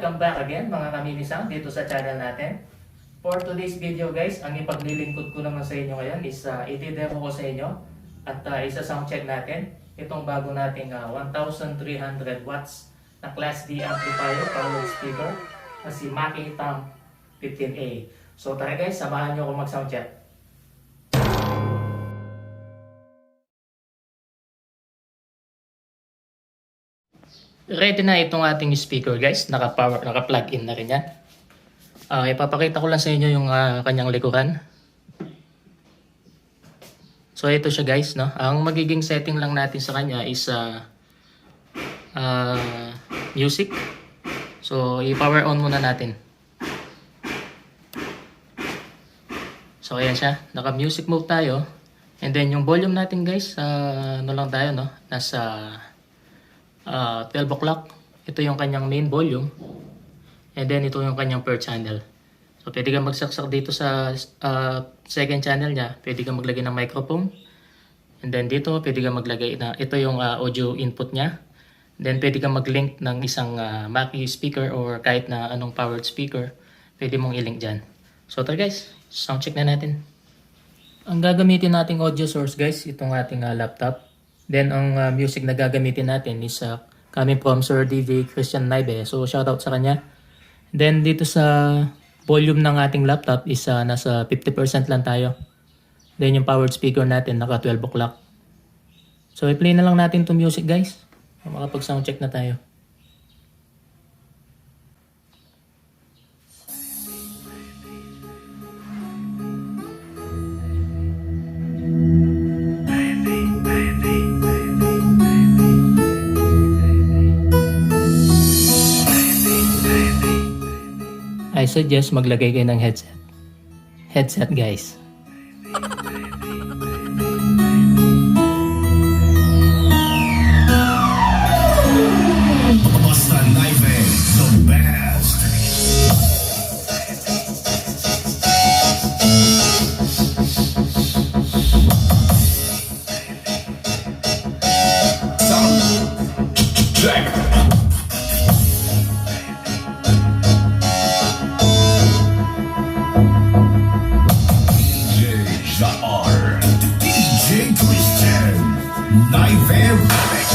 Welcome back again mga kaminisang dito sa channel natin. For today's video guys, ang ipaglilingkod ko naman sa inyo ngayon is iti-demo ko sa inyo at isa-sound check natin itong bago nating 1300 watts na Class D amplifier powered speaker na si Mackie Thump 15A. So tara guys, samahan nyo ako mag-sound check. Ready na itong ating speaker guys, naka-plug in na rin yan. Ipapakita ko lang sa inyo yung kanyang likuran. So ito siya guys, no? Ang magiging setting lang natin sa kanya is music. So i-power on muna natin. So ayan siya, naka-music mode tayo. And then yung volume natin guys, ano lang tayo, no? Nasa 12 o'clock. Ito yung kanyang main volume. And then ito yung kanyang per channel. So pwede kang magsaksak dito sa second channel niya. Pwede kang maglagay ng microphone. And then dito pwede kang maglagay na ito yung audio input niya. Then pwede kang mag-link ng isang Mackie speaker or kahit na anong powered speaker. Pwede mong i-link dyan. So tara guys, sound check na natin. Ang gagamitin nating audio source guys, itong ating laptop. Then, ang music na gagamitin natin is coming from Sir DJ Christian Naibe. So, shoutout sa kanya. Then, dito sa volume ng ating laptop is nasa 50% lang tayo. Then, yung powered speaker natin naka 12 o'clock. So, i-play na lang natin itong music guys. Makapag-sound check na tayo. I suggest maglagay kayo ng headset. Headset guys. Basta Live, the best. Sound check. DJ Christian Live Remix.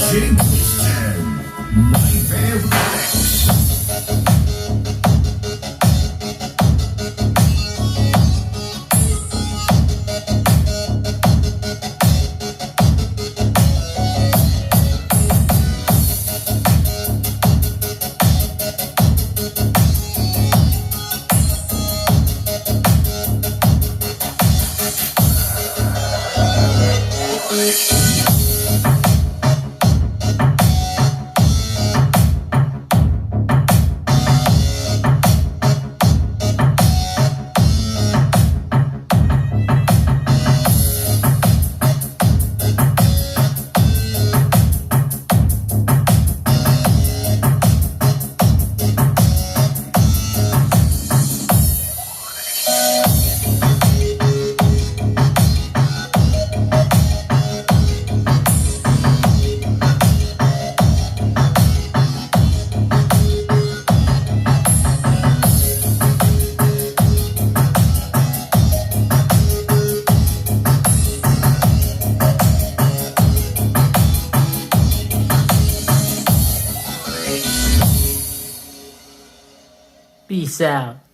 DJ Christian Live Remix. Peace out.